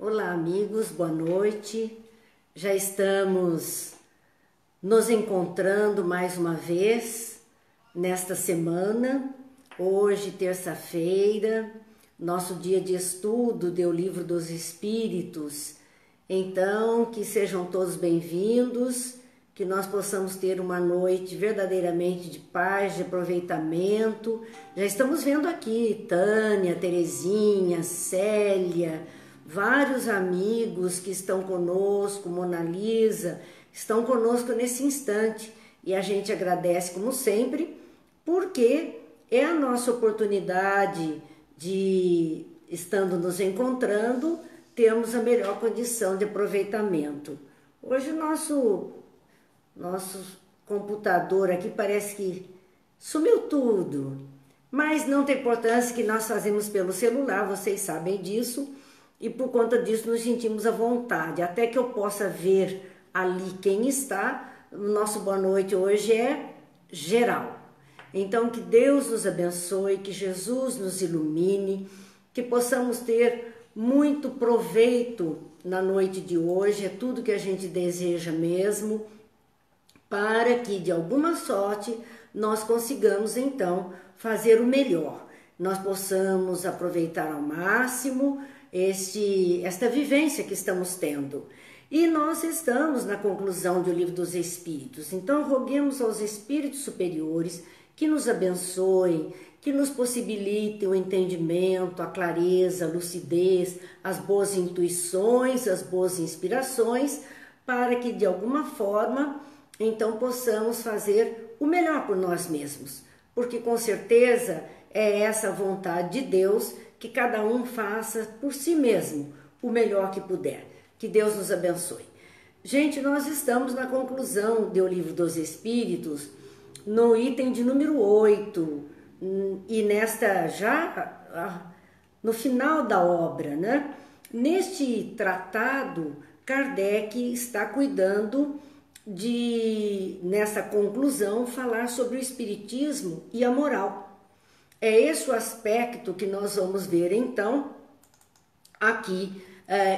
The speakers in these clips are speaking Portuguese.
Olá, amigos, boa noite. Já estamos nos encontrando mais uma vez nesta semana. Hoje, terça-feira, nosso dia de estudo do Livro dos Espíritos. Então, que sejam todos bem-vindos, que nós possamos ter uma noite verdadeiramente de paz, de aproveitamento. Já estamos vendo aqui Tânia, Terezinha, Célia, vários amigos que estão conosco, Mona Lisa, estão conosco nesse instante. E a gente agradece como sempre, porque é a nossa oportunidade de, estando nos encontrando, termos a melhor condição de aproveitamento. Hoje o nosso computador aqui parece que sumiu tudo, mas não tem importância, que nós fazemos pelo celular, vocês sabem disso, e por conta disso nos sentimos à vontade, até que eu possa ver ali quem está. O nosso boa noite hoje é geral. Então que Deus nos abençoe, que Jesus nos ilumine, que possamos ter muito proveito na noite de hoje, é tudo que a gente deseja mesmo, para que de alguma sorte nós consigamos então fazer o melhor, nós possamos aproveitar ao máximo esta vivência que estamos tendo. E nós estamos na conclusão do Livro dos Espíritos, então roguemos aos Espíritos superiores que nos abençoem, que nos possibilitem o entendimento, a clareza, a lucidez, as boas intuições, as boas inspirações, para que de alguma forma então possamos fazer o melhor por nós mesmos, porque com certeza é essa a vontade de Deus, que cada um faça por si mesmo o melhor que puder. Que Deus nos abençoe. Gente, nós estamos na conclusão do Livro dos Espíritos, no item de número 8, e no final da obra, né? Neste tratado, Kardec está cuidando de, nessa conclusão, falar sobre o espiritismo e a moral. É esse o aspecto que nós vamos ver então aqui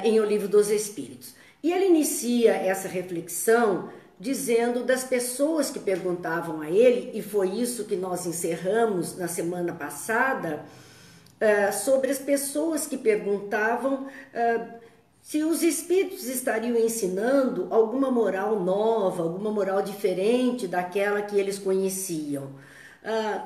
em O Livro dos Espíritos. E ele inicia essa reflexão dizendo das pessoas que perguntavam a ele, e foi isso que nós encerramos na semana passada, sobre as pessoas que perguntavam se os espíritos estariam ensinando alguma moral nova, alguma moral diferente daquela que eles conheciam.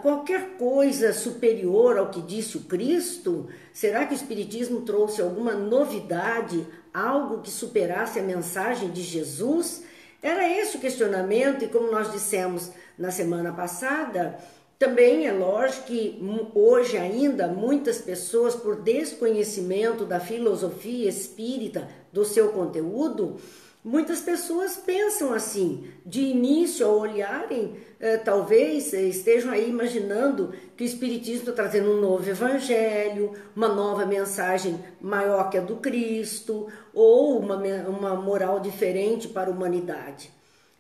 Qualquer coisa superior ao que disse o Cristo? Será que o Espiritismo trouxe alguma novidade, algo que superasse a mensagem de Jesus? Era esse o questionamento, e como nós dissemos na semana passada, também é lógico que hoje ainda muitas pessoas, por desconhecimento da filosofia espírita, do seu conteúdo, muitas pessoas pensam assim, de início ao olharem, talvez estejam aí imaginando que o Espiritismo está trazendo um novo evangelho, uma nova mensagem maior que a do Cristo, ou uma moral diferente para a humanidade.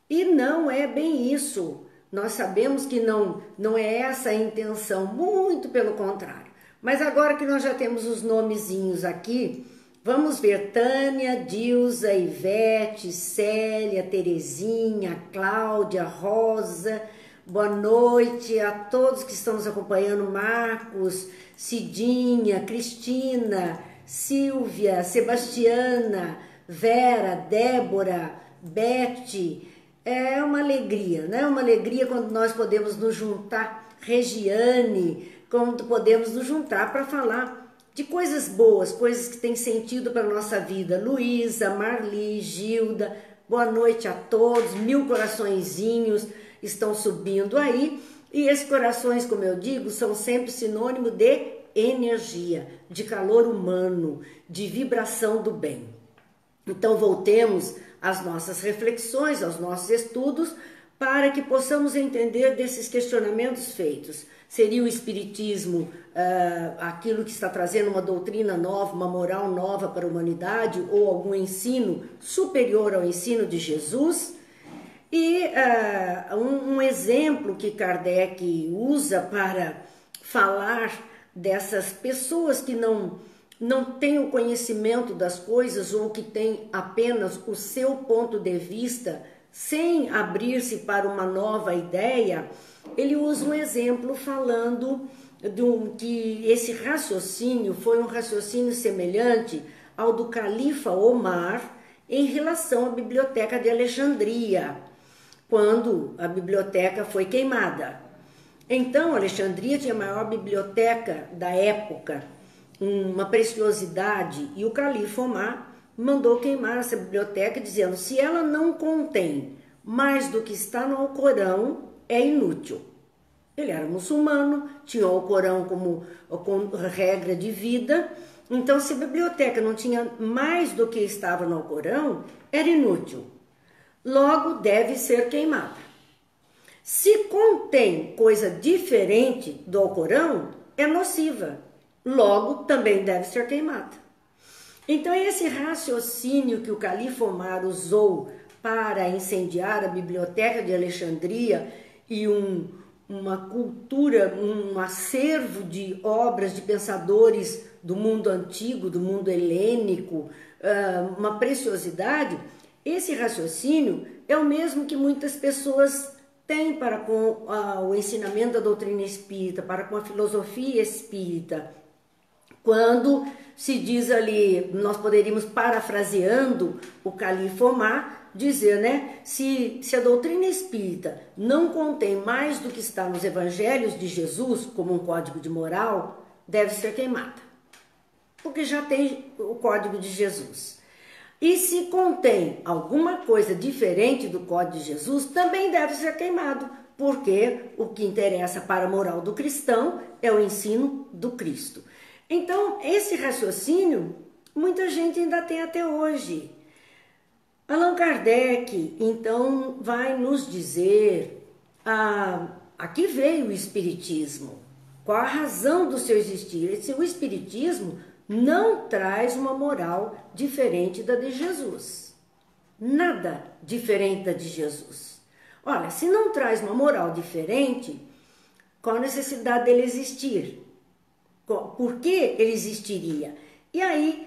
E não é bem isso. Nós sabemos que não é essa a intenção, muito pelo contrário. Mas agora que nós já temos os nomezinhos aqui, vamos ver Tânia, Dilza, Ivete, Célia, Terezinha, Cláudia, Rosa. Boa noite a todos que estão nos acompanhando, Marcos, Cidinha, Cristina, Silvia, Sebastiana, Vera, Débora, Bete. É uma alegria, né? Uma alegria quando nós podemos nos juntar, Regiane, quando podemos nos juntar para falar de coisas boas, coisas que têm sentido para a nossa vida. Luísa, Marli, Gilda, boa noite a todos, 1000 coraçõezinhos estão subindo aí, e esses corações, como eu digo, são sempre sinônimo de energia, de calor humano, de vibração do bem. Então voltemos às nossas reflexões, aos nossos estudos, para que possamos entender desses questionamentos feitos. Seria o Espiritismo aquilo que está trazendo uma doutrina nova, uma moral nova para a humanidade, ou algum ensino superior ao ensino de Jesus? E um exemplo que Kardec usa para falar dessas pessoas que não não tem o conhecimento das coisas ou que tem apenas o seu ponto de vista, sem abrir-se para uma nova ideia, ele usa um exemplo falando que esse raciocínio foi um raciocínio semelhante ao do califa Omar em relação à biblioteca de Alexandria, quando a biblioteca foi queimada. Então, Alexandria tinha a maior biblioteca da época, uma preciosidade, e o califa Omar mandou queimar essa biblioteca, dizendo: se ela não contém mais do que está no Alcorão, é inútil. Ele era muçulmano, tinha o Alcorão como regra de vida, então se a biblioteca não tinha mais do que estava no Alcorão, era inútil. Logo, deve ser queimada. Se contém coisa diferente do Alcorão, é nociva. Logo, também deve ser queimada. Então, esse raciocínio que o califa Omar usou para incendiar a biblioteca de Alexandria e uma cultura, um acervo de obras de pensadores do mundo antigo, do mundo helênico, uma preciosidade, esse raciocínio é o mesmo que muitas pessoas têm para com o ensinamento da doutrina espírita, para com a filosofia espírita. Quando se diz ali, nós poderíamos, parafraseando o califa Omar, dizer, né, se a doutrina espírita não contém mais do que está nos evangelhos de Jesus, como um código de moral, deve ser queimada, porque já tem o código de Jesus. E se contém alguma coisa diferente do código de Jesus, também deve ser queimado, porque o que interessa para a moral do cristão é o ensino do Cristo. Então, esse raciocínio, muita gente ainda tem até hoje. Allan Kardec, então, vai nos dizer a que veio o Espiritismo, qual a razão do seu existir. O Espiritismo não traz uma moral diferente da de Jesus. Nada diferente da de Jesus. Olha, se não traz uma moral diferente, qual a necessidade dele existir? Por que ele existiria? E aí,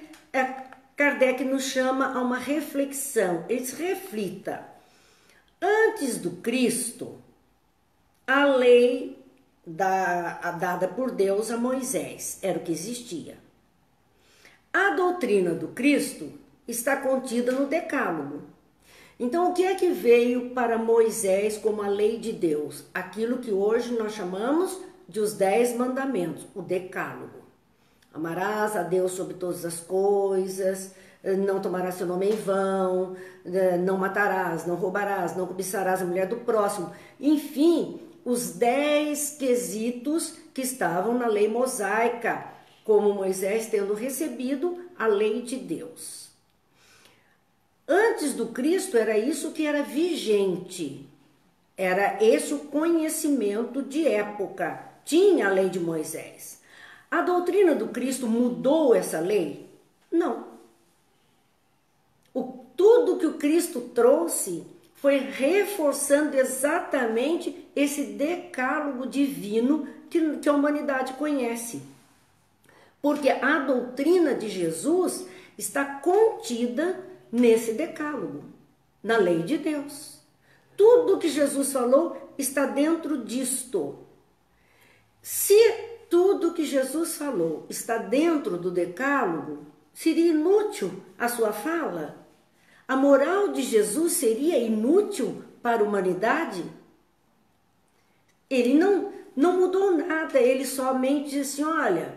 Kardec nos chama a uma reflexão. Ele diz: reflita. Antes do Cristo, a lei dada por Deus a Moisés era o que existia. A doutrina do Cristo está contida no Decálogo. Então, o que é que veio para Moisés como a lei de Deus? Aquilo que hoje nós chamamos de os 10 mandamentos, o Decálogo. Amarás a Deus sobre todas as coisas, não tomarás seu nome em vão, não matarás, não roubarás, não cobiçarás a mulher do próximo. Enfim, os 10 quesitos que estavam na lei mosaica, como Moisés tendo recebido a lei de Deus. Antes do Cristo era isso que era vigente, era esse o conhecimento de época, tinha a lei de Moisés. A doutrina do Cristo mudou essa lei? Não. Tudo que o Cristo trouxe foi reforçando exatamente esse decálogo divino que a humanidade conhece. Porque a doutrina de Jesus está contida nesse decálogo, na lei de Deus. Tudo que Jesus falou está dentro disto. Se tudo que Jesus falou está dentro do decálogo, seria inútil a sua fala? A moral de Jesus seria inútil para a humanidade? Ele não mudou nada, ele somente disse: olha,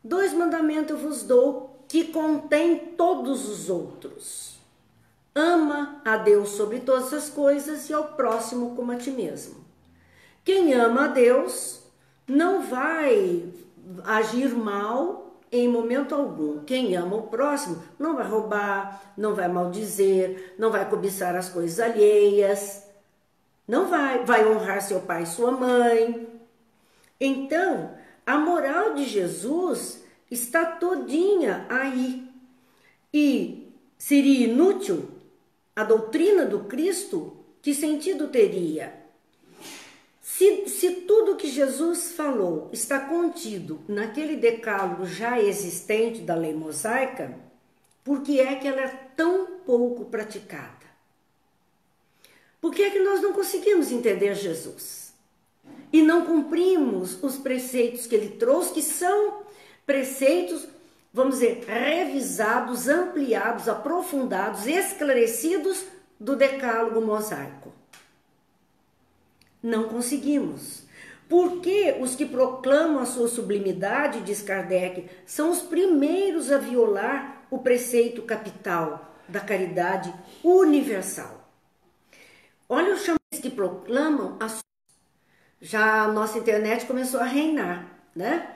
2 mandamentos eu vos dou que contém todos os outros. Ama a Deus sobre todas as coisas e ao próximo como a ti mesmo. Quem ama a Deus não vai agir mal em momento algum. Quem ama o próximo não vai roubar, não vai maldizer, não vai cobiçar as coisas alheias, não vai honrar seu pai e sua mãe. Então, a moral de Jesus está todinha aí. E seria inútil a doutrina do Cristo? Que sentido teria? Se tudo que Jesus falou está contido naquele decálogo já existente da lei mosaica, por que é que ela é tão pouco praticada? Por que é que nós não conseguimos entender Jesus? E não cumprimos os preceitos que ele trouxe, que são preceitos, vamos dizer, revisados, ampliados, aprofundados, esclarecidos do decálogo mosaico. Não conseguimos. Porque os que proclamam a sua sublimidade, diz Kardec, são os primeiros a violar o preceito capital da caridade universal. Olha os chamados que proclamam a sua... Já a nossa internet começou a reinar, né?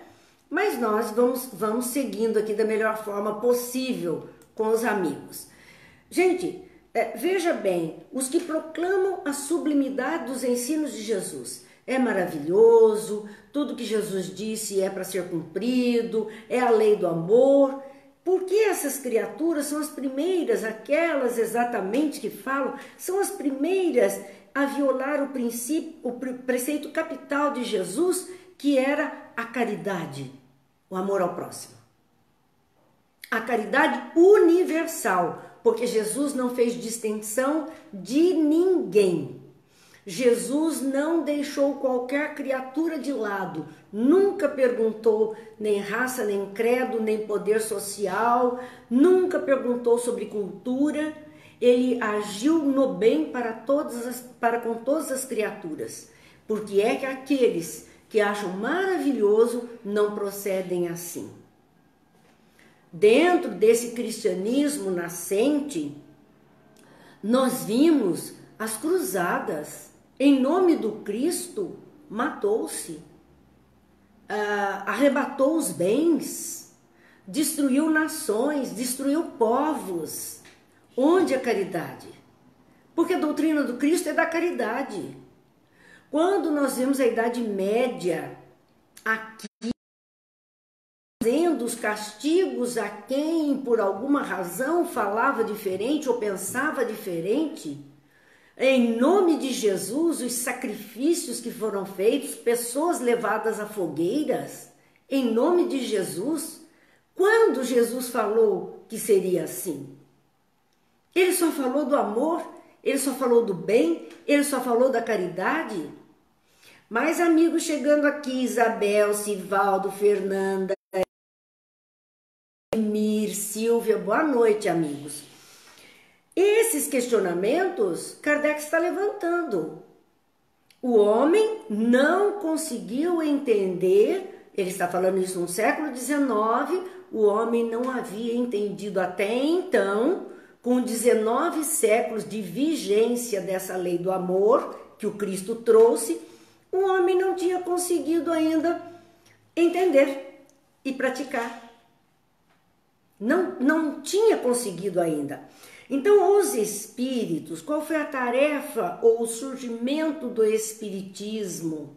Mas nós vamos seguindo aqui da melhor forma possível com os amigos. Gente, veja bem, os que proclamam a sublimidade dos ensinos de Jesus. É maravilhoso, tudo que Jesus disse é para ser cumprido, é a lei do amor. Porque essas criaturas são as primeiras, aquelas exatamente que falam, são as primeiras a violar o princípio, o preceito capital de Jesus, que era a caridade, o amor ao próximo. A caridade universal, porque Jesus não fez distinção de ninguém. Jesus não deixou qualquer criatura de lado, nunca perguntou nem raça, nem credo, nem poder social, nunca perguntou sobre cultura. Ele agiu no bem para com todas as criaturas. Porque é que aqueles que acham maravilhoso não procedem assim. Dentro desse cristianismo nascente, nós vimos as cruzadas. Em nome do Cristo, matou-se, arrebatou os bens, destruiu nações, destruiu povos. Onde a caridade? Porque a doutrina do Cristo é da caridade. Quando nós vemos a Idade Média aqui, fazendo os castigos a quem por alguma razão falava diferente ou pensava diferente, em nome de Jesus, os sacrifícios que foram feitos, pessoas levadas a fogueiras, em nome de Jesus, quando Jesus falou que seria assim? Ele só falou do amor, ele só falou do bem, ele só falou da caridade. Mais amigos chegando aqui, Isabel, Sivaldo, Fernanda, Emir, Silvia, boa noite, amigos. Esses questionamentos Kardec está levantando. O homem não conseguiu entender, ele está falando isso no século XIX, o homem não havia entendido até então, com 19 séculos de vigência dessa lei do amor que o Cristo trouxe, o homem não tinha conseguido ainda entender e praticar. Não tinha conseguido ainda. Então, os espíritos, qual foi a tarefa ou o surgimento do espiritismo?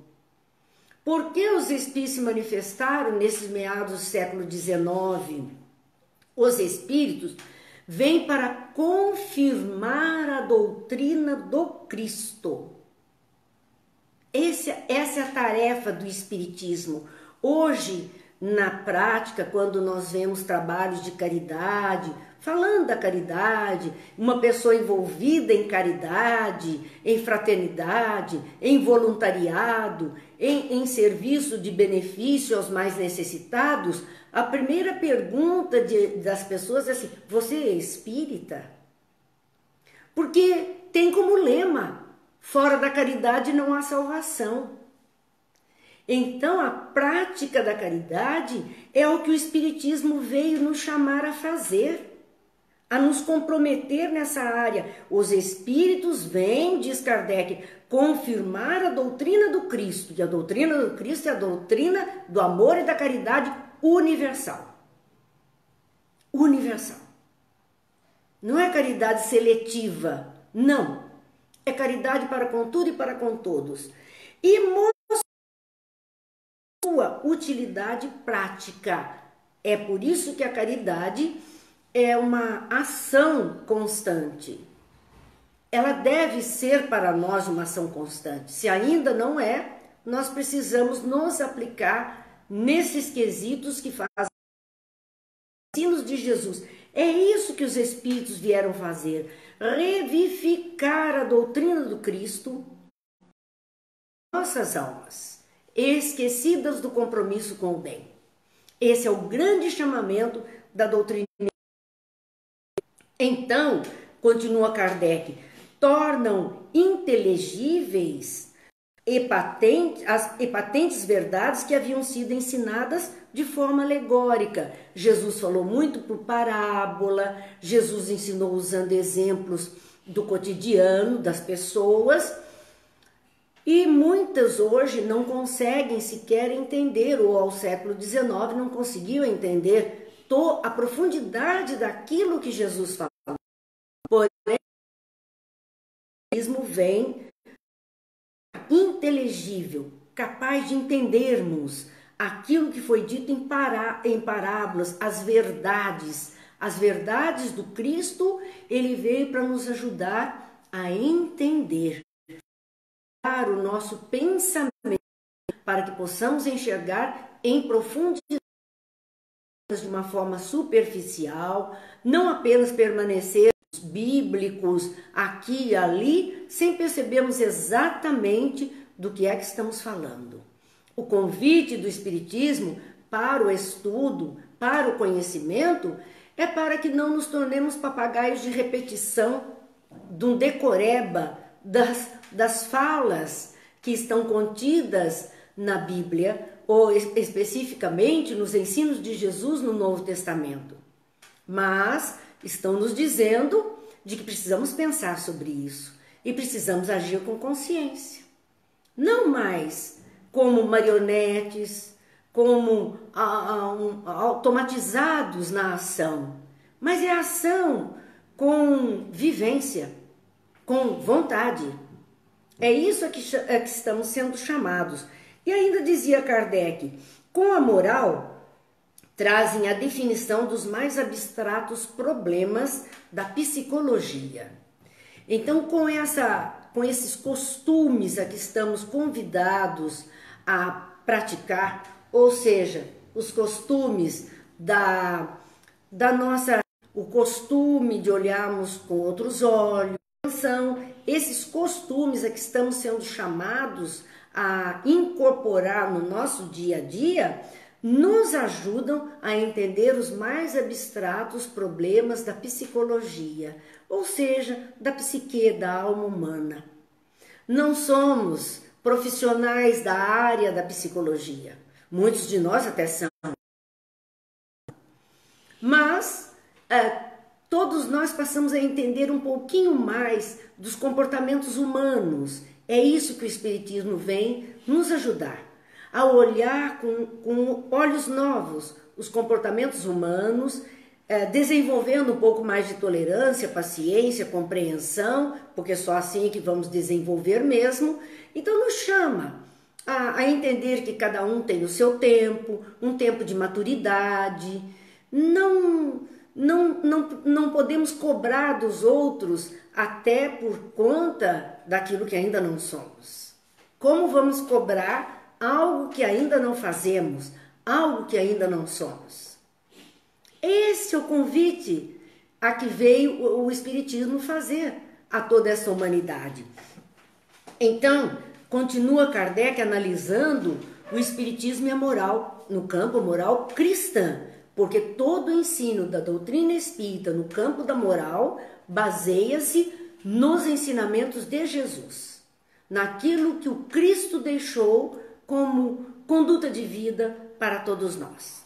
Por que os espíritos se manifestaram nesses meados do século XIX? Os espíritos vêm para confirmar a doutrina do Cristo. Essa é a tarefa do espiritismo. Hoje, na prática, quando nós vemos trabalhos de caridade, falando da caridade, uma pessoa envolvida em caridade, em fraternidade, em voluntariado, em serviço de benefício aos mais necessitados, a primeira pergunta das pessoas é assim: você é espírita? Porque tem como lema: fora da caridade não há salvação. Então, a prática da caridade é o que o Espiritismo veio nos chamar a fazer, a nos comprometer nessa área. Os Espíritos vêm, diz Kardec, confirmar a doutrina do Cristo, e a doutrina do Cristo é a doutrina do amor e da caridade universal. Universal. Não é caridade seletiva, não. É caridade para com tudo e para com todos. E sua utilidade prática. É por isso que a caridade é uma ação constante. ela deve ser para nós uma ação constante. Se ainda não é, nós precisamos nos aplicar nesses quesitos que fazem os ensinos de Jesus. É isso que os Espíritos vieram fazer, revivificar a doutrina do Cristo em nossas almas, esquecidas do compromisso com o bem. Esse é o grande chamamento da doutrina. Então, continua Kardec, tornam inteligíveis as patentes verdades que haviam sido ensinadas de forma alegórica. Jesus falou muito por parábola, Jesus ensinou usando exemplos do cotidiano das pessoas, e muitas hoje não conseguem sequer entender, ou ao século XIX não conseguiam entender a profundidade daquilo que Jesus falou. Porém, o cristianismo vem inteligível, capaz de entendermos aquilo que foi dito em parábolas, as verdades do Cristo. Ele veio para nos ajudar a entender o nosso pensamento, para que possamos enxergar em profundidade, de uma forma superficial, não apenas permanecer bíblicos aqui e ali, sem percebermos exatamente do que é que estamos falando. O convite do Espiritismo para o estudo, para o conhecimento, é para que não nos tornemos papagaios de repetição, de um decoreba das falas que estão contidas na Bíblia, ou especificamente nos ensinos de Jesus no Novo Testamento. Mas estão nos dizendo de que precisamos pensar sobre isso e precisamos agir com consciência. Não mais como marionetes, como automatizados na ação, mas é ação com vivência, com vontade. É isso que estamos sendo chamados. E ainda dizia Kardec, com a moral, trazem a definição dos mais abstratos problemas da psicologia. Então, com esses costumes a que estamos convidados a praticar, ou seja, os costumes o costume de olharmos com outros olhos, são esses costumes a que estamos sendo chamados a incorporar no nosso dia a dia, nos ajudam a entender os mais abstratos problemas da psicologia, ou seja, da psique, da alma humana. Não somos profissionais da área da psicologia, muitos de nós até são, mas todos nós passamos a entender um pouquinho mais dos comportamentos humanos. É isso que o Espiritismo vem nos ajudar, a olhar com olhos novos os comportamentos humanos, desenvolvendo um pouco mais de tolerância, paciência, compreensão, porque é só assim que vamos desenvolver mesmo. Então nos chama a entender que cada um tem o seu tempo, um tempo de maturidade. Não podemos cobrar dos outros até por conta daquilo que ainda não somos. Como vamos cobrar algo que ainda não fazemos, algo que ainda não somos? Esse é o convite a que veio o Espiritismo fazer a toda essa humanidade. Então, continua Kardec analisando o Espiritismo e a moral, no campo moral cristã, porque todo o ensino da doutrina espírita no campo da moral baseia-se nos ensinamentos de Jesus, naquilo que o Cristo deixou como conduta de vida para todos nós.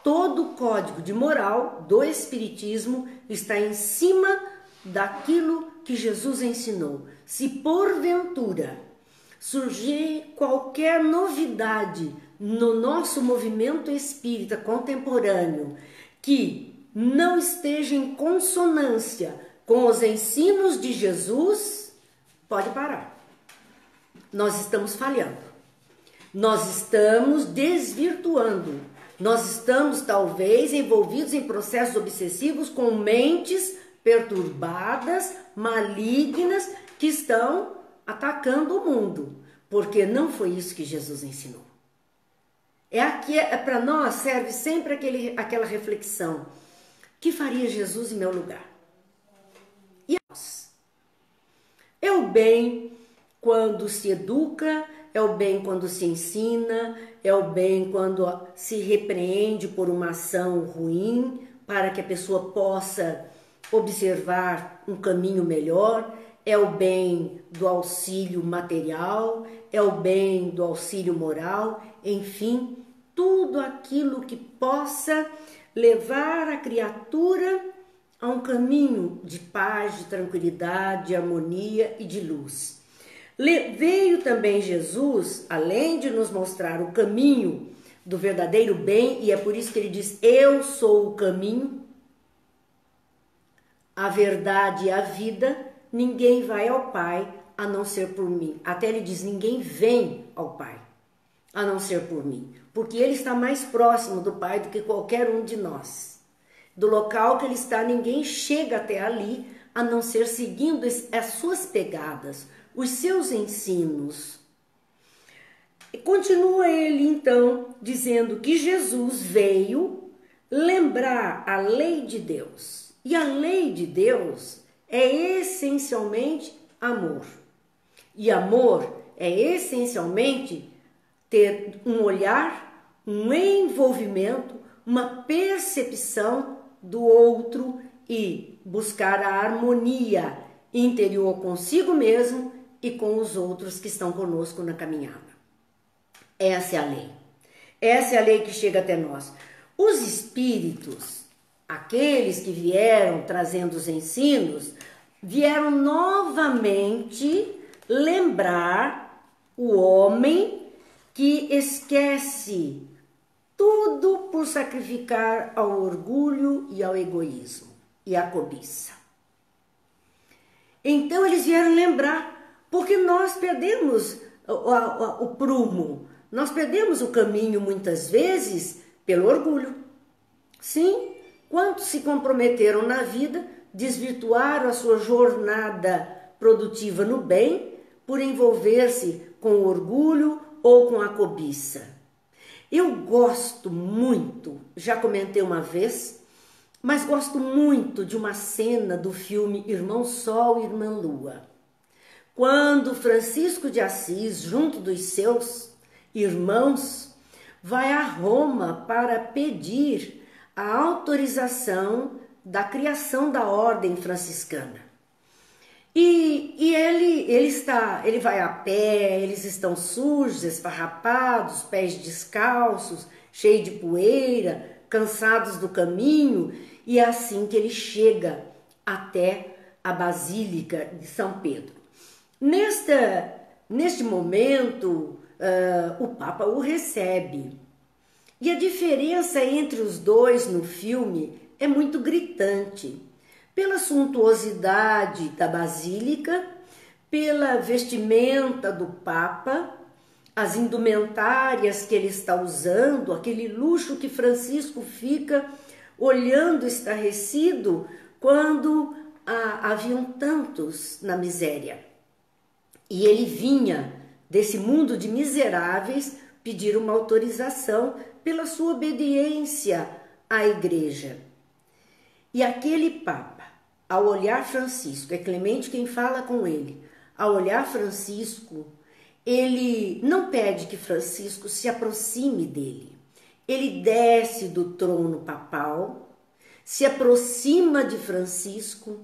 Todo o código de moral do Espiritismo está em cima daquilo que Jesus ensinou. Se porventura surgir qualquer novidade no nosso movimento espírita contemporâneo que não esteja em consonância com os ensinos de Jesus, pode parar. Nós estamos falhando. Nós estamos desvirtuando. Nós estamos talvez envolvidos em processos obsessivos com mentes perturbadas, malignas, que estão atacando o mundo, porque não foi isso que Jesus ensinou. Para nós serve sempre aquela reflexão: que faria Jesus em meu lugar? E nós? É o bem quando se educa, é o bem quando se ensina, é o bem quando se repreende por uma ação ruim, para que a pessoa possa observar um caminho melhor, é o bem do auxílio material, é o bem do auxílio moral, enfim, tudo aquilo que possa levar a criatura a um caminho de paz, de tranquilidade, de harmonia e de luz. Veio também Jesus, além de nos mostrar o caminho do verdadeiro bem, e é por isso que ele diz: eu sou o caminho, a verdade e a vida, ninguém vai ao Pai a não ser por mim. Até ele diz: ninguém vem ao Pai a não ser por mim, porque ele está mais próximo do Pai do que qualquer um de nós. Do local que ele está, ninguém chega até ali a não ser seguindo as suas pegadas, os seus ensinos. E continua ele então dizendo que Jesus veio lembrar a lei de Deus. E a lei de Deus é essencialmente amor. E amor é essencialmente ter um olhar, um envolvimento, uma percepção do outro e buscar a harmonia interior consigo mesmo e com os outros que estão conosco na caminhada. Essa é a lei. Essa é a lei que chega até nós. Os espíritos, aqueles que vieram trazendo os ensinos, vieram novamente lembrar o homem que esquece tudo por sacrificar ao orgulho e ao egoísmo e à cobiça. Então eles vieram lembrar, porque nós perdemos o prumo, nós perdemos o caminho muitas vezes pelo orgulho. Sim, quantos se comprometeram na vida, desvirtuaram a sua jornada produtiva no bem por envolver-se com o orgulho ou com a cobiça. Eu gosto muito, já comentei uma vez, mas gosto muito de uma cena do filme Irmão Sol e Irmã Lua. Quando Francisco de Assis, junto dos seus irmãos, vai a Roma para pedir a autorização da criação da ordem franciscana. E ele vai a pé, eles estão sujos, esfarrapados, pés descalços, cheios de poeira, cansados do caminho, e é assim que ele chega até a Basílica de São Pedro. Neste momento, o Papa o recebe. E a diferença entre os dois no filme é muito gritante. Pela suntuosidade da Basílica, pela vestimenta do Papa, as indumentárias que ele está usando, aquele luxo que Francisco fica olhando estarrecido quando haviam tantos na miséria. E ele vinha desse mundo de miseráveis pedir uma autorização pela sua obediência à igreja. E aquele Papa, ao olhar Francisco, é Clemente quem fala com ele, ao olhar Francisco, ele não pede que Francisco se aproxime dele. Ele desce do trono papal, se aproxima de Francisco,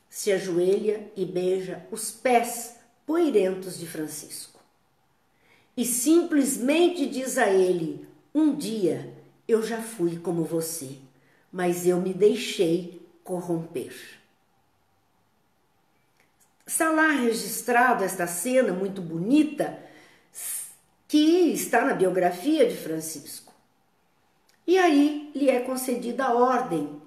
se ajoelha e beija os pés poeirentos de Francisco. E simplesmente diz a ele: um dia eu já fui como você, mas eu me deixei corromper. Está lá registrado esta cena muito bonita que está na biografia de Francisco. E aí lhe é concedida a ordem,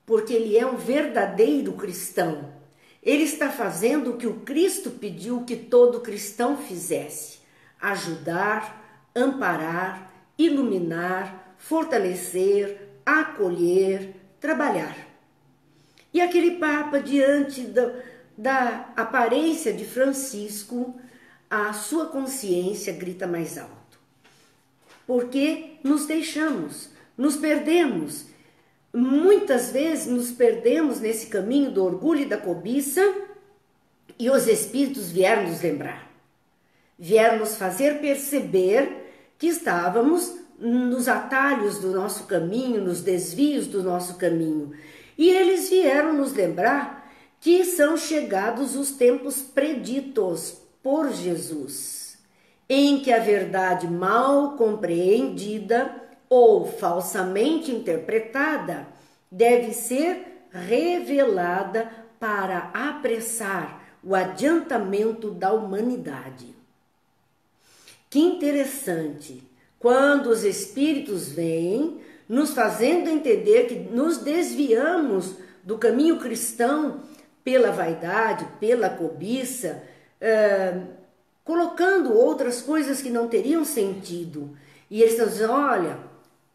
porque ele é um verdadeiro cristão. Ele está fazendo o que o Cristo pediu que todo cristão fizesse: ajudar, amparar, iluminar, fortalecer, acolher, trabalhar. E aquele Papa, diante da aparência de Francisco, a sua consciência grita mais alto. Porque nos deixamos, nos perdemos. Muitas vezes nos perdemos nesse caminho do orgulho e da cobiça, e os Espíritos vieram nos lembrar. Vieram nos fazer perceber que estávamos nos atalhos do nosso caminho, nos desvios do nosso caminho. E eles vieram nos lembrar que são chegados os tempos preditos por Jesus, em que a verdade mal compreendida ou falsamente interpretada deve ser revelada para apressar o adiantamento da humanidade. Que interessante, quando os Espíritos vêm nos fazendo entender que nos desviamos do caminho cristão pela vaidade, pela cobiça, colocando outras coisas que não teriam sentido. E eles estão dizendo, olha,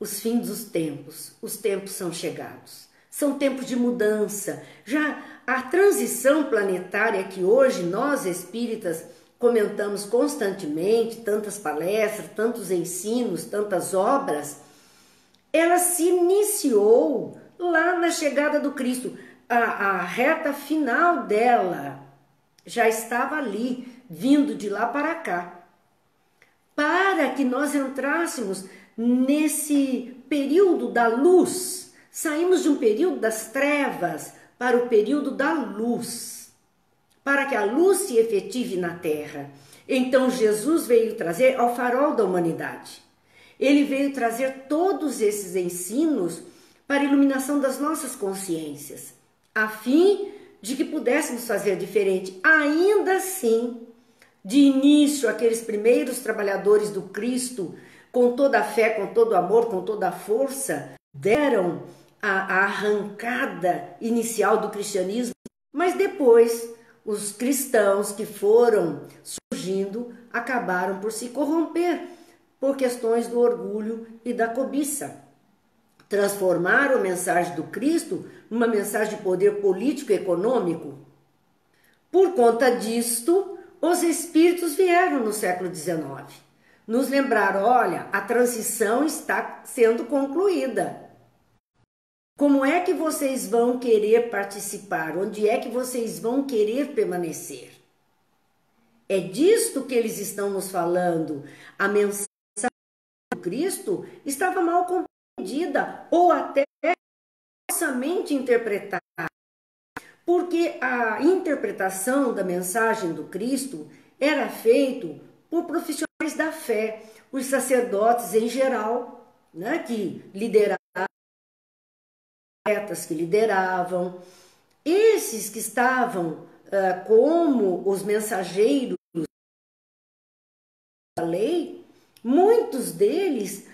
os fins dos tempos, os tempos são chegados. São tempos de mudança. Já a transição planetária que hoje nós espíritas comentamos constantemente, tantas palestras, tantos ensinos, tantas obras, ela se iniciou lá na chegada do Cristo. A reta final dela já estava ali, vindo de lá para cá, para que nós entrássemos nesse período da luz. Saímos de um período das trevas para o período da luz, para que a luz se efetive na terra. Então Jesus veio trazer ao farol da humanidade. Ele veio trazer todos esses ensinos para a iluminação das nossas consciências, a fim de que pudéssemos fazer diferente. Ainda assim, de início, aqueles primeiros trabalhadores do Cristo, com toda a fé, com todo o amor, com toda a força, deram a arrancada inicial do cristianismo, mas depois os cristãos que foram surgindo acabaram por se corromper por questões do orgulho e da cobiça. Transformaram a mensagem do Cristo numa mensagem de poder político e econômico. Por conta disto, os espíritos vieram no século XIX nos lembrar, olha, a transição está sendo concluída. Como é que vocês vão querer participar? Onde é que vocês vão querer permanecer? É disto que eles estão nos falando. A mensagem do Cristo estava mal compreendida ou até falsamente interpretada. Porque a interpretação da mensagem do Cristo era feita por profissionais da fé, os sacerdotes em geral, né, que lideravam, que lideravam, esses que estavam como os mensageiros da lei, muitos deles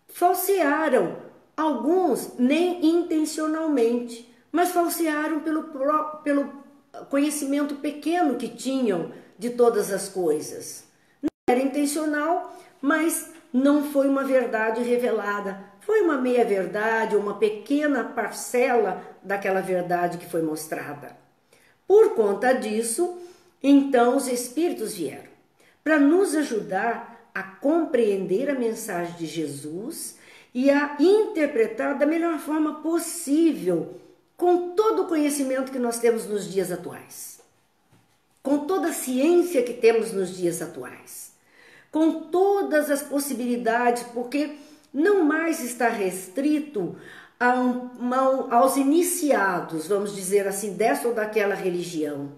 falsearam, alguns nem intencionalmente, mas falsearam pelo conhecimento pequeno que tinham de todas as coisas. Não era intencional, mas não foi uma verdade revelada. Foi uma meia-verdade, uma pequena parcela daquela verdade que foi mostrada. Por conta disso, então os Espíritos vieram para nos ajudar a compreender a mensagem de Jesus e a interpretar da melhor forma possível, com todo o conhecimento que nós temos nos dias atuais, com toda a ciência que temos nos dias atuais, com todas as possibilidades, porque não mais está restrito aos iniciados, vamos dizer assim, dessa ou daquela religião,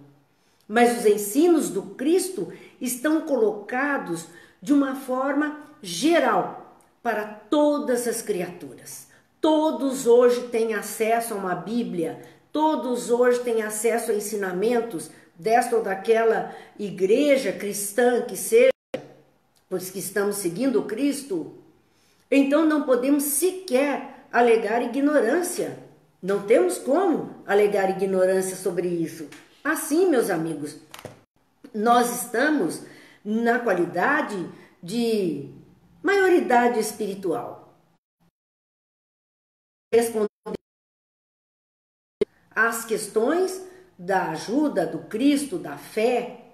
mas os ensinos do Cristo estão colocados de uma forma geral para todas as criaturas. Todos hoje têm acesso a uma Bíblia, todos hoje têm acesso a ensinamentos desta ou daquela igreja cristã que seja, pois que estamos seguindo o Cristo. Então não podemos sequer alegar ignorância. Não temos como alegar ignorância sobre isso. Assim, meus amigos, nós estamos na qualidade de maioridade espiritual. Responder as questões da ajuda do Cristo, da fé,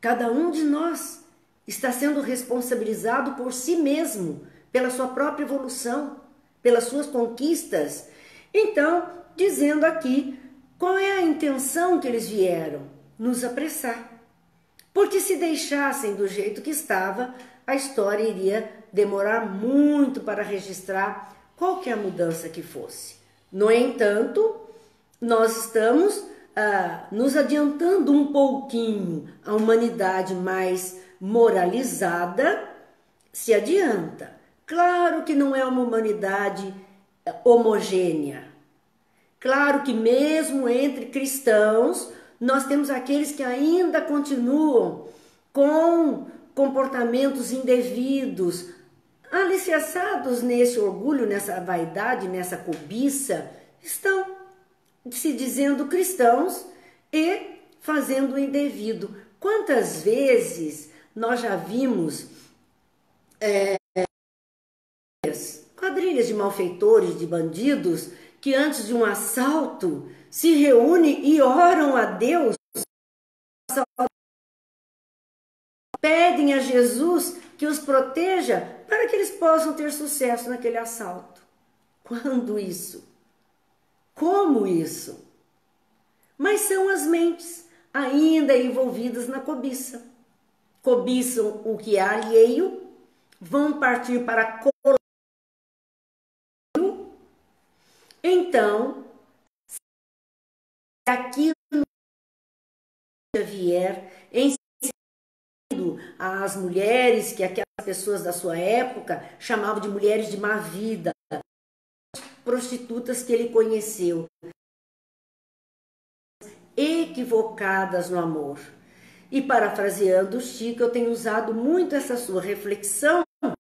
cada um de nós está sendo responsabilizado por si mesmo, pela sua própria evolução, pelas suas conquistas. Então, dizendo aqui, qual é a intenção que eles vieram? Nos apressar. Porque se deixassem do jeito que estava, a história iria demorar muito para registrar qualquer mudança que fosse. No entanto, nós estamos nos adiantando um pouquinho. A humanidade mais moralizada se adianta. Claro que não é uma humanidade homogênea. Claro que mesmo entre cristãos, nós temos aqueles que ainda continuam com comportamentos indevidos, alicerçados nesse orgulho, nessa vaidade, nessa cobiça, estão se dizendo cristãos e fazendo o indevido. Quantas vezes nós já vimos quadrilhas de malfeitores, de bandidos, que antes de um assalto se reúnem e oram a Deus, pedem a Jesus que os proteja para que eles possam ter sucesso naquele assalto. Quando isso? Como isso? Mas são as mentes ainda envolvidas na cobiça. Cobiçam o que é alheio, vão partir para então, se aquilo vier ensinando às mulheres, que aquelas pessoas da sua época chamavam de mulheres de má vida, prostitutas que ele conheceu, equivocadas no amor. E parafraseando Chico, eu tenho usado muito essa sua reflexão para os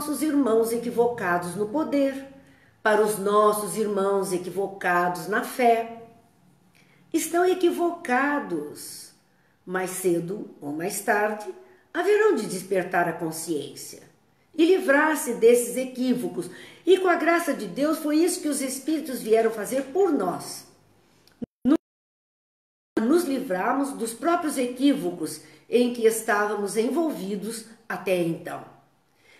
nossos irmãos equivocados no poder, para os nossos irmãos equivocados na fé. Estão equivocados. Mais cedo ou mais tarde, haverão de despertar a consciência e livrar-se desses equívocos. E com a graça de Deus, foi isso que os Espíritos vieram fazer por nós. Nos livrarmos dos próprios equívocos em que estávamos envolvidos até então.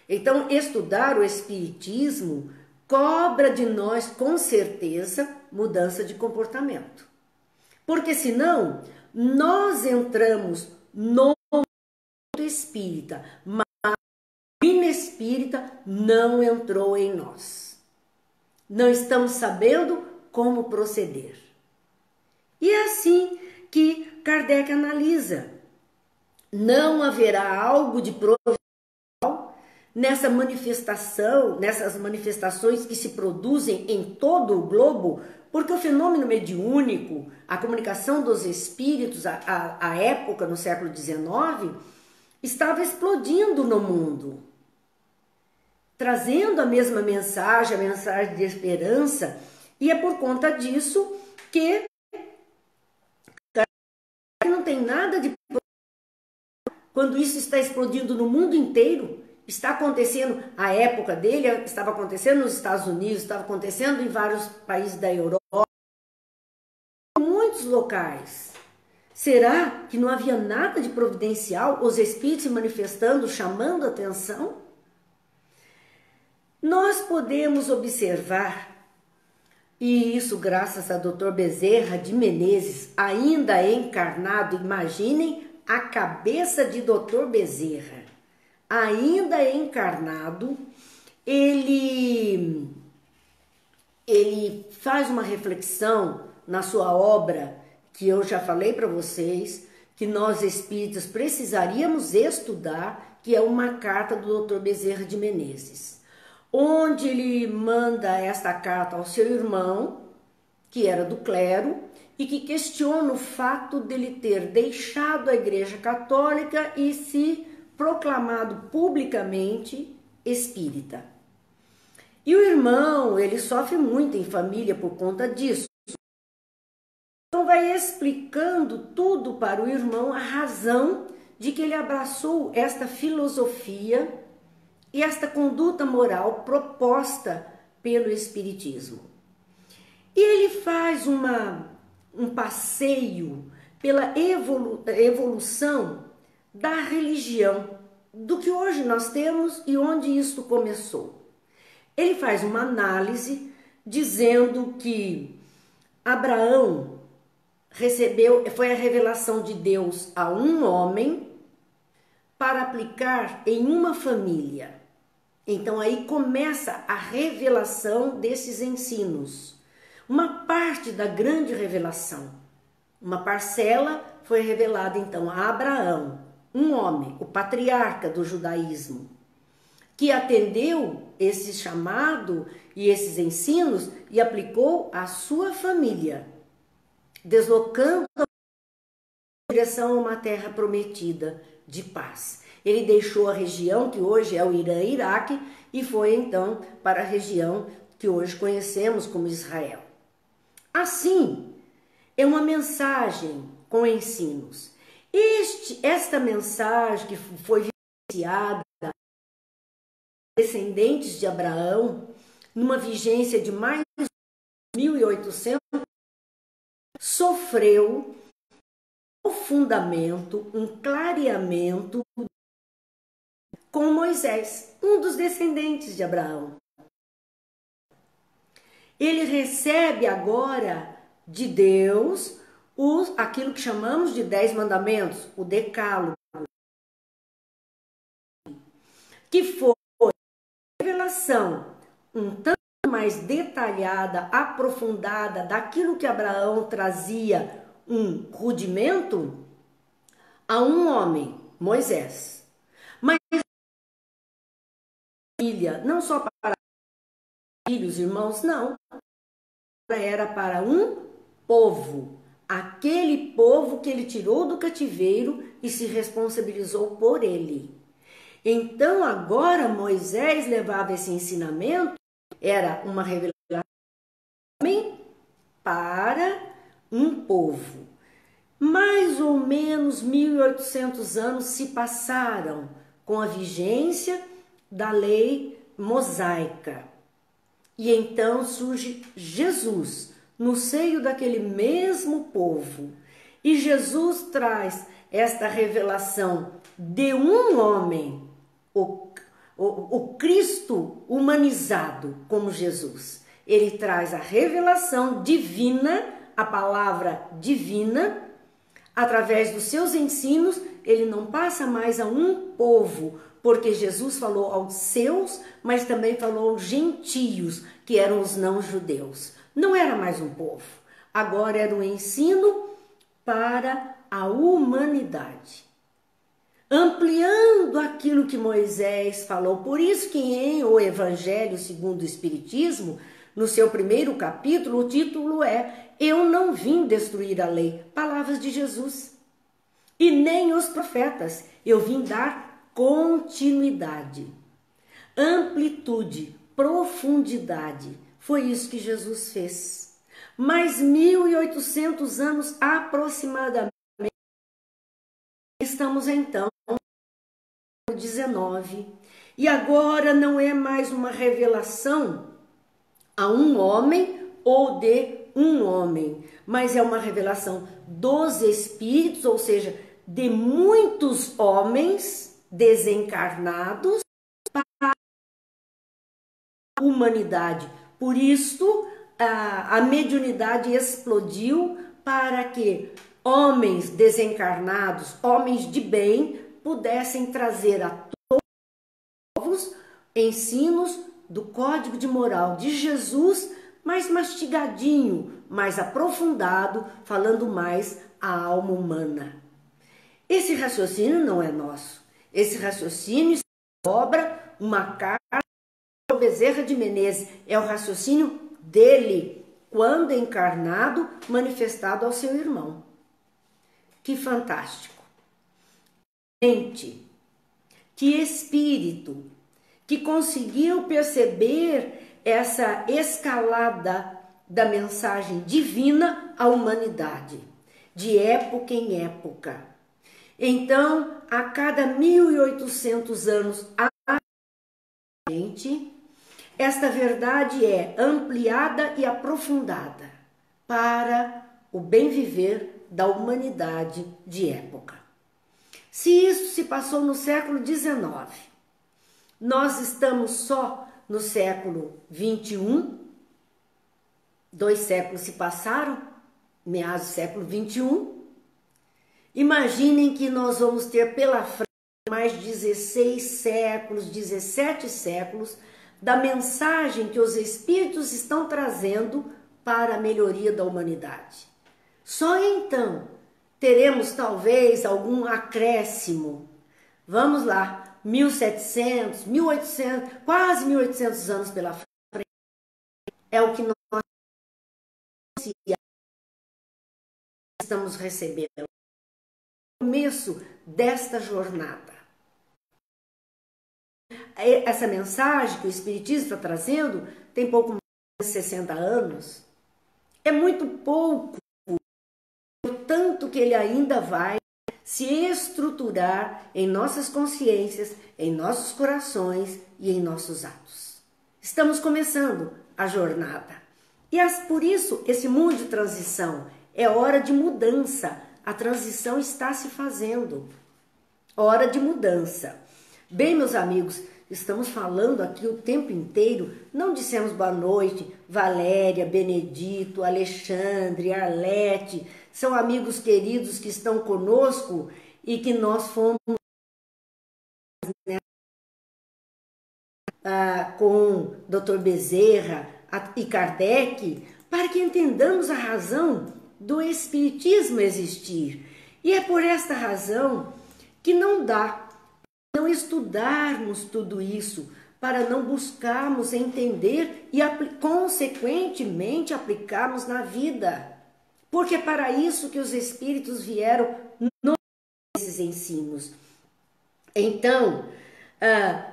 Então, estudar o Espiritismo cobra de nós, com certeza, mudança de comportamento. Porque senão, nós entramos no mundo espírita, mas o inespírita não entrou em nós. Não estamos sabendo como proceder. E é assim que Kardec analisa. Não haverá algo de providencial nessa manifestação, nessas manifestações que se produzem em todo o globo, porque o fenômeno mediúnico, a comunicação dos espíritos, a época, no século XIX, estava explodindo no mundo, trazendo a mesma mensagem, a mensagem de esperança, e é por conta disso que não tem nada de... Quando isso está explodindo no mundo inteiro, está acontecendo, a época dele estava acontecendo nos Estados Unidos, estava acontecendo em vários países da Europa, em muitos locais. Será que não havia nada de providencial, os espíritos se manifestando, chamando a atenção? Nós podemos observar, e isso graças a Dr. Bezerra de Menezes, ainda encarnado, imaginem a cabeça de Dr. Bezerra, ainda encarnado, ele faz uma reflexão na sua obra, que eu já falei para vocês, que nós espíritas precisaríamos estudar, que é uma carta do Dr. Bezerra de Menezes, onde ele manda esta carta ao seu irmão, que era do clero, e que questiona o fato dele ter deixado a Igreja Católica e se proclamado publicamente espírita. E o irmão, ele sofre muito em família por conta disso. Então vai explicando tudo para o irmão, a razão de que ele abraçou esta filosofia e esta conduta moral proposta pelo Espiritismo. E ele faz um passeio pela evolução da religião, do que hoje nós temos e onde isto começou. Ele faz uma análise dizendo que Abraão foi a revelação de Deus a um homem para aplicar em uma família. Então aí começa a revelação desses ensinos. Uma parte da grande revelação, uma parcela foi revelada então a Abraão, um homem, o patriarca do judaísmo, que atendeu esse chamado e esses ensinos e aplicou à sua família, deslocando em direção a uma terra prometida de paz. Ele deixou a região que hoje é o Irã e Iraque e foi então para a região que hoje conhecemos como Israel. Assim, é uma mensagem com ensinos. Esta mensagem que foi vivenciada descendentes de Abraão, numa vigência de mais de 1800, sofreu um fundamento, um clareamento com Moisés, um dos descendentes de Abraão. Ele recebe agora de Deus aquilo que chamamos de 10 mandamentos, o decálogo, que foi a revelação um tanto mais detalhada, aprofundada daquilo que Abraão trazia, um rudimento, a um homem, Moisés. Mas família, não só para filhos, irmãos, não. Era para um povo, aquele povo que ele tirou do cativeiro e se responsabilizou por ele. Então agora Moisés levava esse ensinamento, era uma revelação para um povo. Mais ou menos 1800 anos se passaram com a vigência da lei mosaica. E então surge Jesus no seio daquele mesmo povo. E Jesus traz esta revelação de um homem, o Cristo humanizado como Jesus. Ele traz a revelação divina, a palavra divina, através dos seus ensinos. Ele não passa mais a um povo, porque Jesus falou aos seus, mas também falou aos gentios, que eram os não-judeus. Não era mais um povo, agora era um ensino para a humanidade, ampliando aquilo que Moisés falou. Por isso que em o Evangelho segundo o Espiritismo, no seu primeiro capítulo, o título é Eu não vim destruir a lei, palavras de Jesus, e nem os profetas, eu vim dar continuidade, amplitude, profundidade. Foi isso que Jesus fez. Mais 1800 anos aproximadamente, estamos então no 19, e agora não é mais uma revelação a um homem ou de um homem, mas é uma revelação dos espíritos, ou seja, de muitos homens desencarnados para a humanidade. Por isso, a mediunidade explodiu para que homens desencarnados, homens de bem, pudessem trazer a todos ensinos do Código de Moral de Jesus, mais mastigadinho, mais aprofundado, falando mais à alma humana. Esse raciocínio não é nosso. Esse raciocínio é obra, uma carta do Bezerra de Menezes. É o raciocínio dele, quando encarnado, manifestado ao seu irmão. Que fantástico! Gente, que espírito que conseguiu perceber essa escalada da mensagem divina à humanidade, de época em época. Então, a cada 1800 anos, esta verdade é ampliada e aprofundada. para o bem viver da humanidade de época. Se isso se passou no século XIX, nós estamos só no século XXI, 2 séculos se passaram, meados do século XXI. Imaginem que nós vamos ter pela frente mais 16 séculos, 17 séculos, da mensagem que os Espíritos estão trazendo para a melhoria da humanidade. Só então teremos talvez algum acréscimo. Vamos lá, 1700, 1800, quase 1800 anos pela frente. É o que nós estamos recebendo. No começo desta jornada. Essa mensagem que o Espiritismo está trazendo tem pouco mais de 60 anos. É muito pouco, tanto que ele ainda vai se estruturar em nossas consciências, em nossos corações e em nossos atos. Estamos começando a jornada. E por isso, esse mundo de transição é hora de mudança. A transição está se fazendo. Hora de mudança. Bem, meus amigos, estamos falando aqui o tempo inteiro, não dissemos boa noite, Valéria, Benedito, Alexandre, Arlete, são amigos queridos que estão conosco e que nós fomos com Dr. Bezerra e Kardec, para que entendamos a razão do Espiritismo existir. E é por esta razão que não dá não estudarmos tudo isso, para não buscarmos entender e consequentemente aplicarmos na vida. Porque é para isso que os Espíritos vieram nesses ensinos. Então,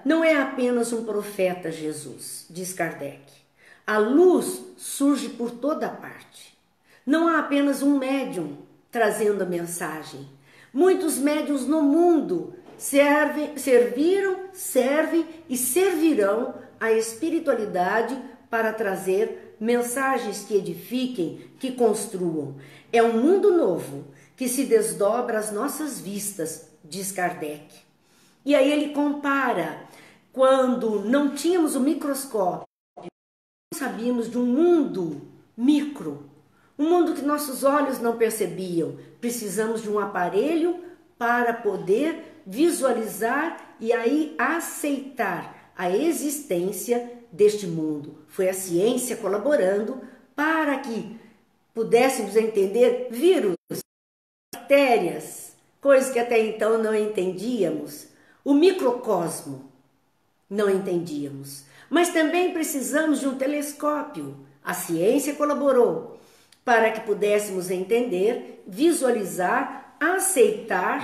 não é apenas um profeta Jesus, diz Kardec. A luz surge por toda parte. Não há apenas um médium trazendo a mensagem. Muitos médiuns no mundo serviram, servem e servirão a espiritualidade para trazer mensagens que edifiquem, que construam. É um mundo novo que se desdobra às nossas vistas, diz Kardec. E aí ele compara, quando não tínhamos o microscópio, não sabíamos de um mundo micro, um mundo que nossos olhos não percebiam. Precisamos de um aparelho para poder visualizar e aí aceitar a existência deste mundo. Foi a ciência colaborando para que pudéssemos entender vírus, bactérias, coisas que até então não entendíamos. O microcosmo não entendíamos. Mas também precisamos de um telescópio. A ciência colaborou para que pudéssemos entender, visualizar, aceitar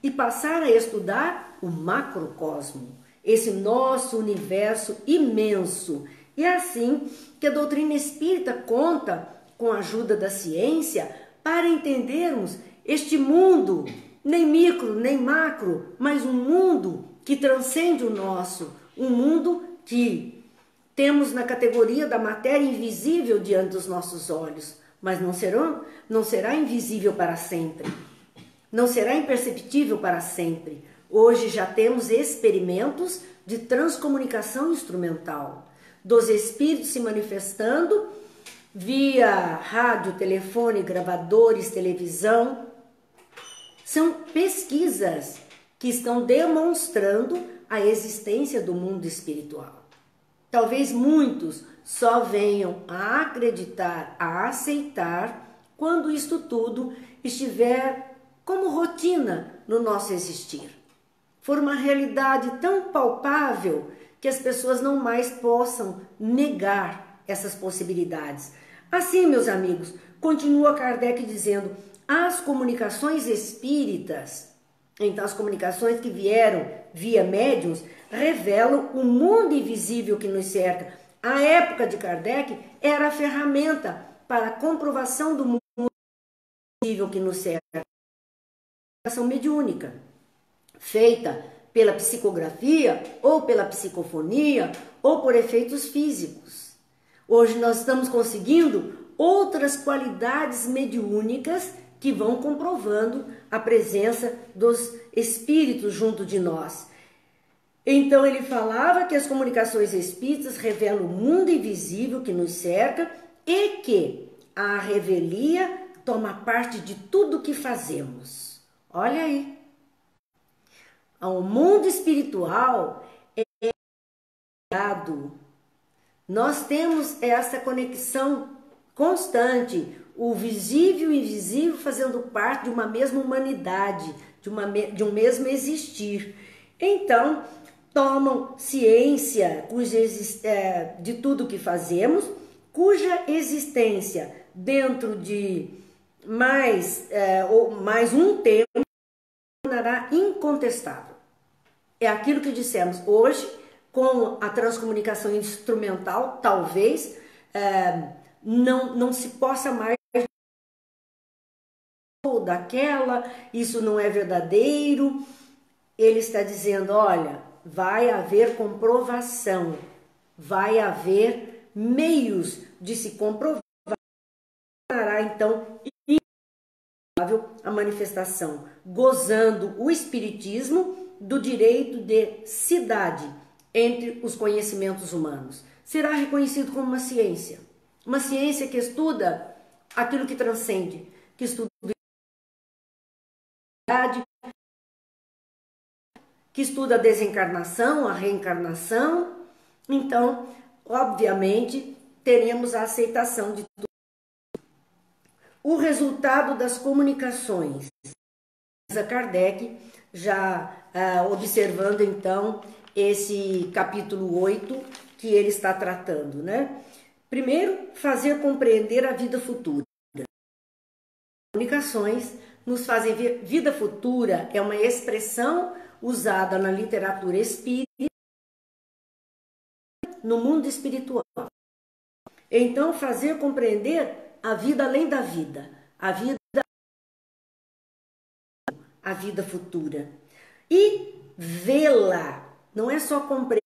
e passar a estudar o macrocosmo, esse nosso universo imenso. E é assim que a doutrina espírita conta com a ajuda da ciência para entendermos este mundo, nem micro, nem macro, mas um mundo que transcende o nosso, um mundo que temos na categoria da matéria invisível diante dos nossos olhos, mas não será invisível para sempre. Não será imperceptível para sempre. Hoje já temos experimentos de transcomunicação instrumental, dos espíritos se manifestando via rádio, telefone, gravadores, televisão. São pesquisas que estão demonstrando a existência do mundo espiritual. Talvez muitos só venham a acreditar, a aceitar, quando isto tudo estiver como rotina no nosso existir. For uma realidade tão palpável que as pessoas não mais possam negar essas possibilidades. Assim, meus amigos, continua Kardec dizendo, as comunicações espíritas, então as comunicações que vieram via médiuns, revelam o mundo invisível que nos cerca. A época de Kardec era a ferramenta para a comprovação do mundo invisível que nos cerca. Ação mediúnica, feita pela psicografia, ou pela psicofonia, ou por efeitos físicos. Hoje nós estamos conseguindo outras qualidades mediúnicas que vão comprovando a presença dos espíritos junto de nós. Então ele falava que as comunicações espíritas revelam o mundo invisível que nos cerca e que a revelia toma parte de tudo que fazemos. Olha aí. O mundo espiritual é ligado. Nós temos essa conexão constante, o visível e o invisível fazendo parte de uma mesma humanidade, de um mesmo existir. Então, tomam ciência de tudo que fazemos, cuja existência dentro de mais um tempo tornará incontestável. É aquilo que dissemos hoje, com a transcomunicação instrumental, talvez não se possa mais daquela, isso não é verdadeiro. Ele está dizendo, olha, vai haver comprovação, vai haver meios de se comprovar, então, a manifestação, gozando o espiritismo do direito de cidade entre os conhecimentos humanos. Será reconhecido como uma ciência que estuda aquilo que transcende, que estuda a que estuda a desencarnação, a reencarnação. Então, obviamente, teremos a aceitação de tudo. O resultado das comunicações. Kardec, já observando então esse capítulo 8 que ele está tratando, né? Primeiro, fazer compreender a vida futura. As comunicações nos fazem ver. Vida futura é uma expressão usada na literatura espírita no mundo espiritual. Então, fazer compreender a vida além da vida, a vida futura. E vê-la, não é só compreender,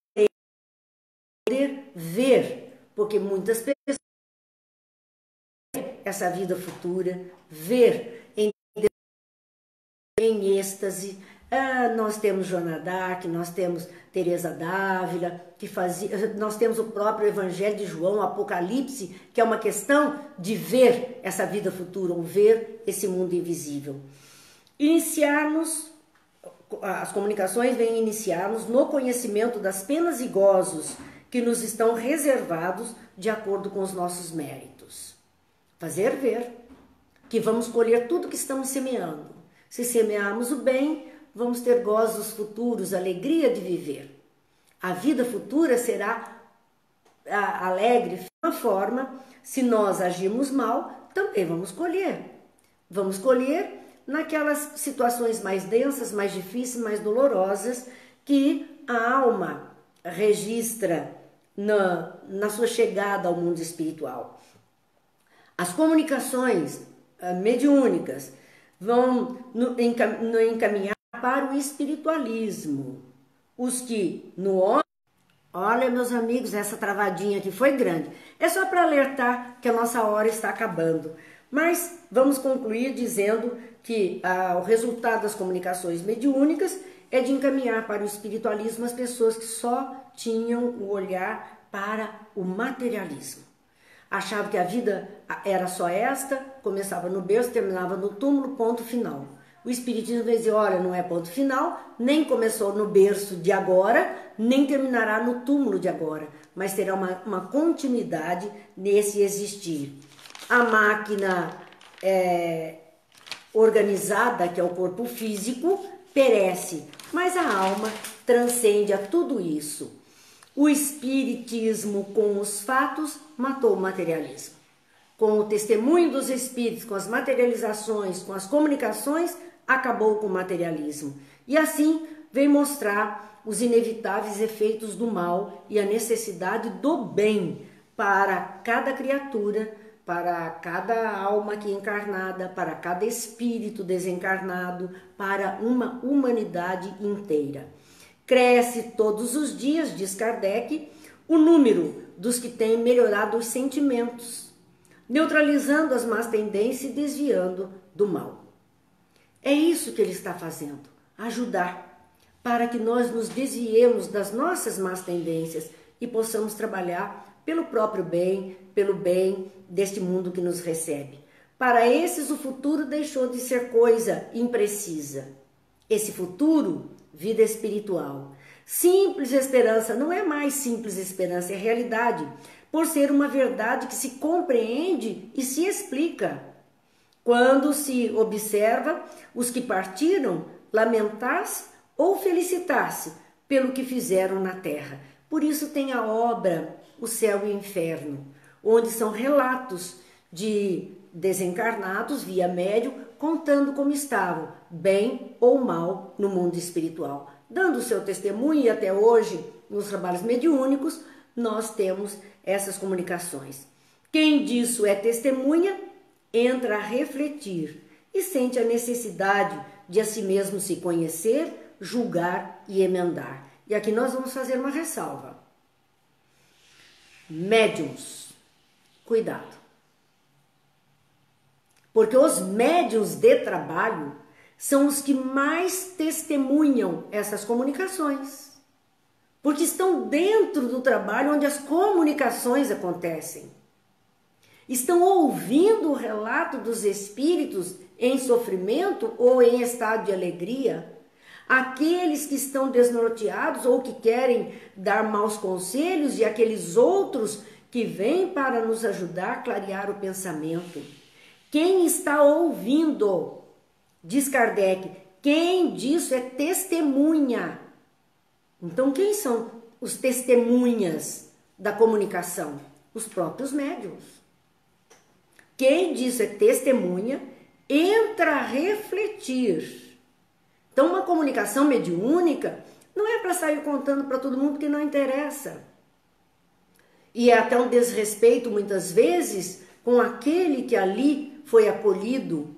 ver, porque muitas pessoas essa vida futura, ver em êxtase. Nós temos Joana d'Arc, nós temos Teresa d'Ávila, nós temos o próprio Evangelho de João, Apocalipse, que é uma questão de ver essa vida futura, ou ver esse mundo invisível. As comunicações vêm iniciar-nos no conhecimento das penas e gozos que nos estão reservados de acordo com os nossos méritos. Fazer ver que vamos colher tudo que estamos semeando. Se semearmos o bem, vamos ter gozos futuros, alegria de viver. A vida futura será alegre de uma forma. Se nós agirmos mal, também vamos colher. Vamos colher naquelas situações mais densas, mais difíceis, mais dolorosas, que a alma registra na sua chegada ao mundo espiritual. As comunicações mediúnicas vão encaminhar para o espiritualismo. Os que no homem... Olha, meus amigos, essa travadinha aqui foi grande. É só para alertar que a nossa hora está acabando. Mas vamos concluir dizendo que o resultado das comunicações mediúnicas é de encaminhar para o espiritualismo as pessoas que só tinham o olhar para o materialismo. Achavam que a vida era só esta, começava no berço, terminava no túmulo, ponto final. O espiritismo vai dizer, olha, não é ponto final, nem começou no berço de agora, nem terminará no túmulo de agora, mas terá uma continuidade nesse existir. A máquina organizada, que é o corpo físico, perece, mas a alma transcende a tudo isso. O espiritismo, com os fatos, matou o materialismo. Com o testemunho dos espíritos, com as materializações, com as comunicações, acabou com o materialismo. E assim vem mostrar os inevitáveis efeitos do mal e a necessidade do bem para cada criatura, para cada alma aqui encarnada, para cada espírito desencarnado, para uma humanidade inteira. Cresce todos os dias, diz Kardec, o número dos que têm melhorado os sentimentos. neutralizando as más tendências e desviando do mal. É isso que ele está fazendo, ajudar, para que nós nos desviemos das nossas más tendências e possamos trabalhar pelo próprio bem, pelo bem deste mundo que nos recebe. Para esses, o futuro deixou de ser coisa imprecisa. Esse futuro, vida espiritual. Simples esperança não é mais simples esperança, é realidade, por ser uma verdade que se compreende e se explica. Quando se observa os que partiram lamentar-se ou felicitar-se pelo que fizeram na terra. Por isso tem a obra O Céu e o Inferno, onde são relatos de desencarnados via médium contando como estavam, bem ou mal, no mundo espiritual. Dando o seu testemunho, e até hoje, nos trabalhos mediúnicos, nós temos essas comunicações. Quem disso é testemunha, entra a refletir e sente a necessidade de a si mesmo se conhecer, julgar e emendar. E aqui nós vamos fazer uma ressalva. Médiuns, cuidado. Porque os médiuns de trabalho são os que mais testemunham essas comunicações. Porque estão dentro do trabalho onde as comunicações acontecem. Estão ouvindo o relato dos espíritos em sofrimento ou em estado de alegria. Aqueles que estão desnorteados ou que querem dar maus conselhos e aqueles outros que vêm para nos ajudar a clarear o pensamento. Quem está ouvindo, diz Kardec, quem disso é testemunha. Então, quem são os testemunhas da comunicação? Os próprios médiuns. Quem disso é testemunha, entra a refletir. Então, uma comunicação mediúnica não é para sair contando para todo mundo que não interessa. E é até um desrespeito, muitas vezes, com aquele que ali foi acolhido.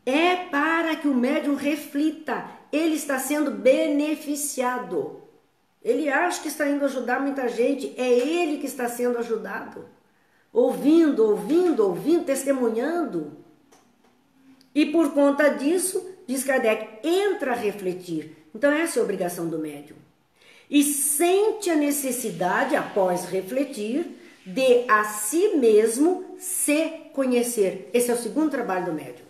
É para que o médium reflita. Ele está sendo beneficiado. Ele acha que está indo ajudar muita gente. É ele que está sendo ajudado. Ouvindo, testemunhando. E por conta disso, diz Kardec, entra a refletir. Então essa é a obrigação do médium. E sente a necessidade, após refletir, de a si mesmo se conhecer. Esse é o segundo trabalho do médium.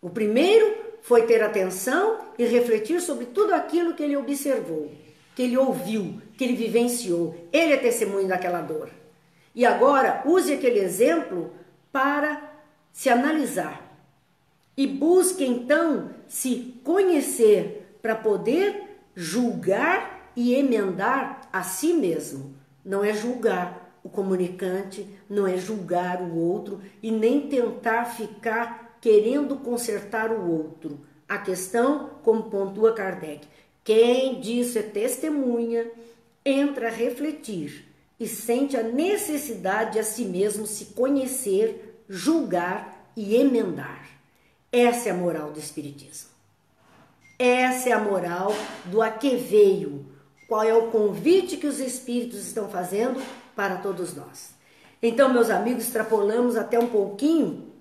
O primeiro foi ter atenção e refletir sobre tudo aquilo que ele observou, que ele ouviu, que ele vivenciou. Ele é testemunho daquela dor. E agora use aquele exemplo para se analisar. E busque então se conhecer para poder julgar e emendar a si mesmo. Não é julgar o comunicante, não é julgar o outro e nem tentar ficar querendo consertar o outro. A questão, como pontua Kardec, quem disso é testemunha, entra a refletir e sente a necessidade de a si mesmo se conhecer, julgar e emendar. Essa é a moral do Espiritismo. Essa é a moral do a que veio. Qual é o convite que os Espíritos estão fazendo para todos nós. Então, meus amigos, extrapolamos até um pouquinho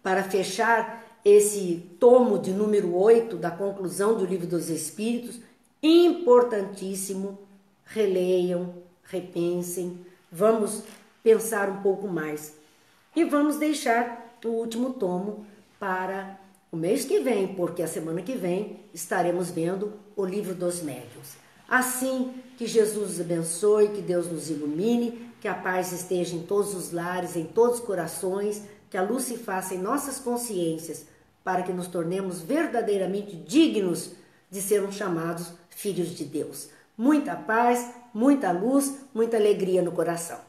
para fechar esse tomo de número 8 da conclusão do Livro dos Espíritos. Importantíssimo. Releiam, repensem, vamos pensar um pouco mais. E vamos deixar o último tomo para o mês que vem, porque a semana que vem estaremos vendo o Livro dos Médiuns. Assim, que Jesus nos abençoe, que Deus nos ilumine, que a paz esteja em todos os lares, em todos os corações, que a luz se faça em nossas consciências, para que nos tornemos verdadeiramente dignos de sermos chamados filhos de Deus. Muita paz, muita luz, muita alegria no coração.